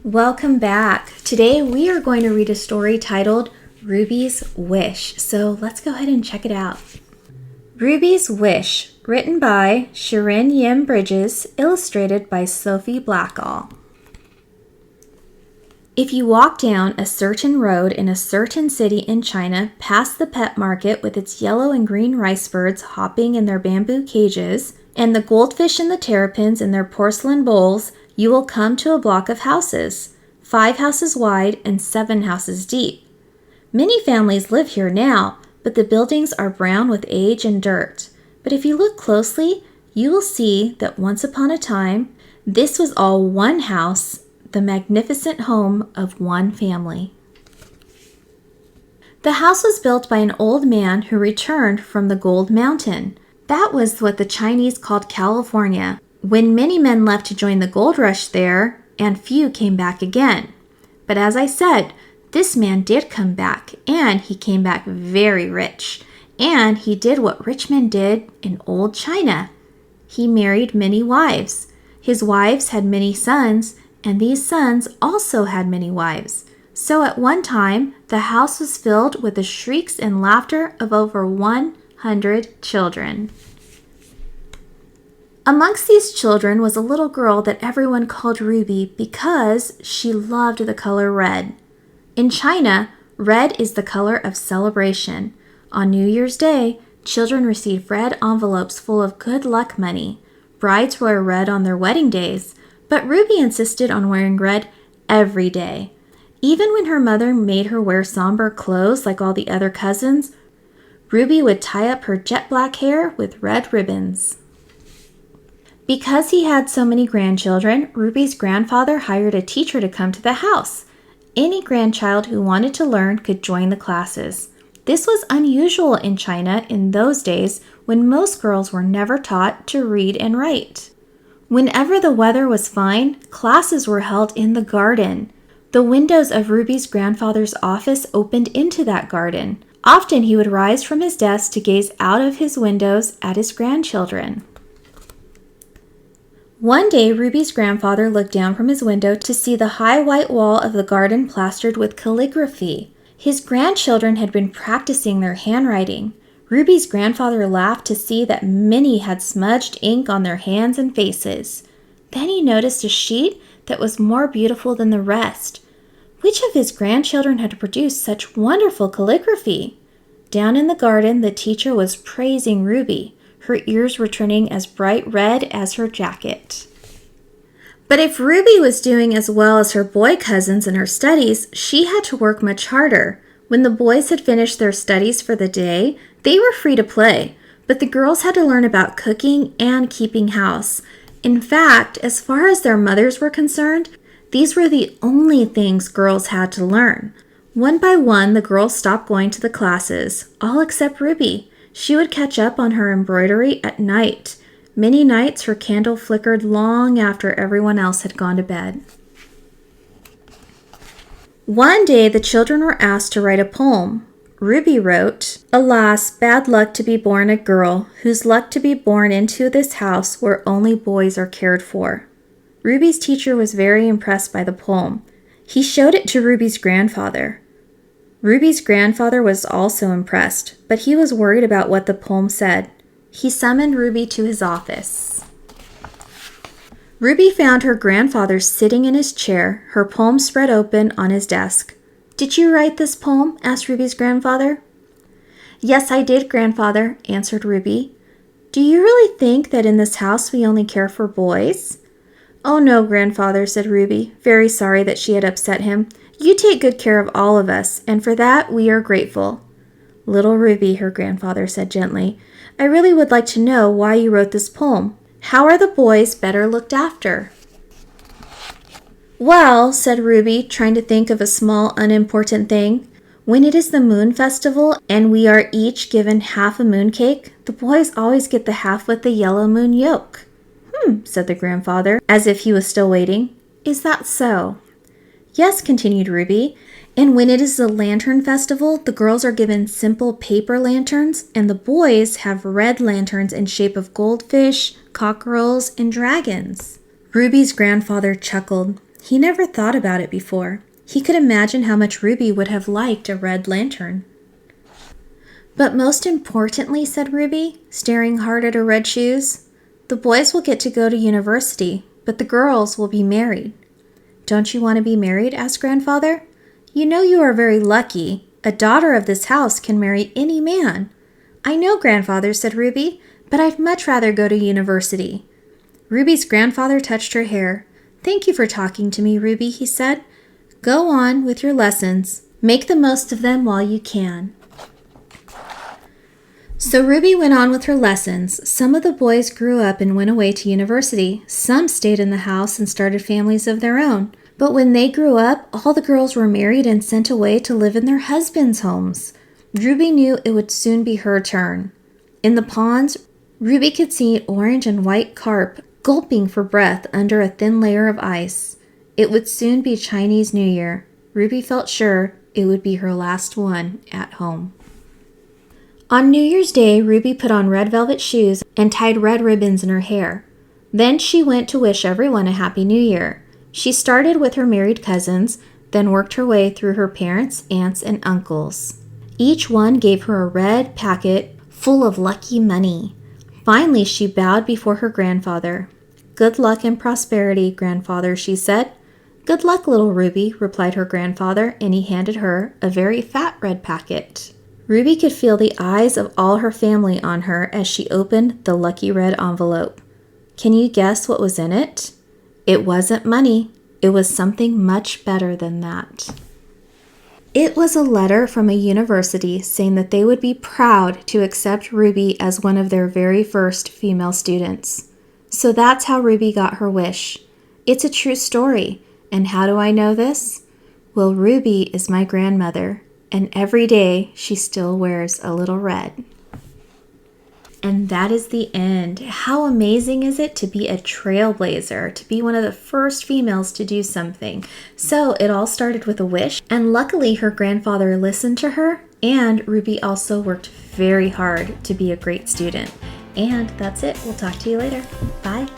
Welcome back. Today we are going to read a story titled Ruby's Wish. So let's go ahead and check it out. Ruby's Wish, written by Sharon Yim Bridges, illustrated by Sophie Blackall. If you walk down a certain road in a certain city in China, past the pet market with its yellow and green rice birds hopping in their bamboo cages, and the goldfish and the terrapins in their porcelain bowls, you will come to a block of houses, 5 houses wide and 7 houses deep. Many families live here now, but the buildings are brown with age and dirt. But if you look closely, you will see that once upon a time, this was all one house, the magnificent home of one family. The house was built by an old man who returned from the Gold Mountain. That was what the Chinese called California, when many men left to join the gold rush there, and few came back again. But as I said, this man did come back, and he came back very rich. And he did what rich men did in old China. He married many wives. His wives had many sons, and these sons also had many wives. So at one time, the house was filled with the shrieks and laughter of over 100 children. Amongst these children was a little girl that everyone called Ruby because she loved the color red. In China, red is the color of celebration. On New Year's Day, children receive red envelopes full of good luck money. Brides wear red on their wedding days, but Ruby insisted on wearing red every day. Even when her mother made her wear somber clothes like all the other cousins, Ruby would tie up her jet black hair with red ribbons. Because he had so many grandchildren, Ruby's grandfather hired a teacher to come to the house. Any grandchild who wanted to learn could join the classes. This was unusual in China in those days when most girls were never taught to read and write. Whenever the weather was fine, classes were held in the garden. The windows of Ruby's grandfather's office opened into that garden. Often he would rise from his desk to gaze out of his windows at his grandchildren. One day, Ruby's grandfather looked down from his window to see the high white wall of the garden plastered with calligraphy. His grandchildren had been practicing their handwriting. Ruby's grandfather laughed to see that many had smudged ink on their hands and faces. Then he noticed a sheet that was more beautiful than the rest. Which of his grandchildren had produced such wonderful calligraphy? Down in the garden, the teacher was praising Ruby. Her ears were turning as bright red as her jacket. But if Ruby was doing as well as her boy cousins in her studies, she had to work much harder. When the boys had finished their studies for the day, they were free to play, but the girls had to learn about cooking and keeping house. In fact, as far as their mothers were concerned, these were the only things girls had to learn. One by one, the girls stopped going to the classes, all except Ruby. She would catch up on her embroidery at night. Many nights her candle flickered long after everyone else had gone to bed. One day the children were asked to write a poem. Ruby wrote, "Alas, bad luck to be born a girl, whose luck to be born into this house where only boys are cared for." Ruby's teacher was very impressed by the poem. He showed it to Ruby's grandfather. Ruby's grandfather was also impressed, but he was worried about what the poem said. He summoned Ruby to his office. Ruby found her grandfather sitting in his chair, her poem spread open on his desk. "Did you write this poem?" asked Ruby's grandfather. "Yes, I did, grandfather," answered Ruby. "Do you really think that in this house we only care for boys?" "Oh no, grandfather," said Ruby, very sorry that she had upset him. "You take good care of all of us, and for that we are grateful." "Little Ruby," her grandfather said gently, "I really would like to know why you wrote this poem. How are the boys better looked after?" "Well," said Ruby, trying to think of a small, unimportant thing, "when it is the moon festival and we are each given half a moon cake, the boys always get the half with the yellow moon yolk." Said the grandfather, as if he was still waiting. "Is that so?" "Yes," continued Ruby, "and when it is the lantern festival, the girls are given simple paper lanterns, and the boys have red lanterns in shape of goldfish, cockerels, and dragons." Ruby's grandfather chuckled. He never thought about it before. He could imagine how much Ruby would have liked a red lantern. But most importantly, said Ruby, staring hard at her red shoes, the boys will get to go to university, but the girls will be married. Don't you want to be married? Asked Grandfather. You know you are very lucky. A daughter of this house can marry any man. I know, Grandfather, said Ruby, but I'd much rather go to university. Ruby's grandfather touched her hair. Thank you for talking to me, Ruby, he said. Go on with your lessons. Make the most of them while you can. So Ruby went on with her lessons. Some of the boys grew up and went away to university. Some stayed in the house and started families of their own. But when they grew up, all the girls were married and sent away to live in their husbands' homes. Ruby knew it would soon be her turn. In the ponds, Ruby could see orange and white carp gulping for breath under a thin layer of ice. It would soon be Chinese New Year. Ruby felt sure it would be her last one at home. On New Year's Day, Ruby put on red velvet shoes and tied red ribbons in her hair. Then she went to wish everyone a Happy New Year. She started with her married cousins, then worked her way through her parents, aunts, and uncles. Each one gave her a red packet full of lucky money. Finally, she bowed before her grandfather. Good luck and prosperity, Grandfather, she said. Good luck, little Ruby, replied her grandfather, and he handed her a very fat red packet. Ruby could feel the eyes of all her family on her as she opened the lucky red envelope. Can you guess what was in it? It wasn't money. It was something much better than that. It was a letter from a university saying that they would be proud to accept Ruby as one of their very first female students. So that's how Ruby got her wish. It's a true story. And how do I know this? Well, Ruby is my grandmother, and every day she still wears a little red. And that is the end. How amazing is it to be a trailblazer, to be one of the first females to do something? So it all started with a wish, and luckily her grandfather listened to her, and Ruby also worked very hard to be a great student. And that's it. We'll talk to you later. Bye.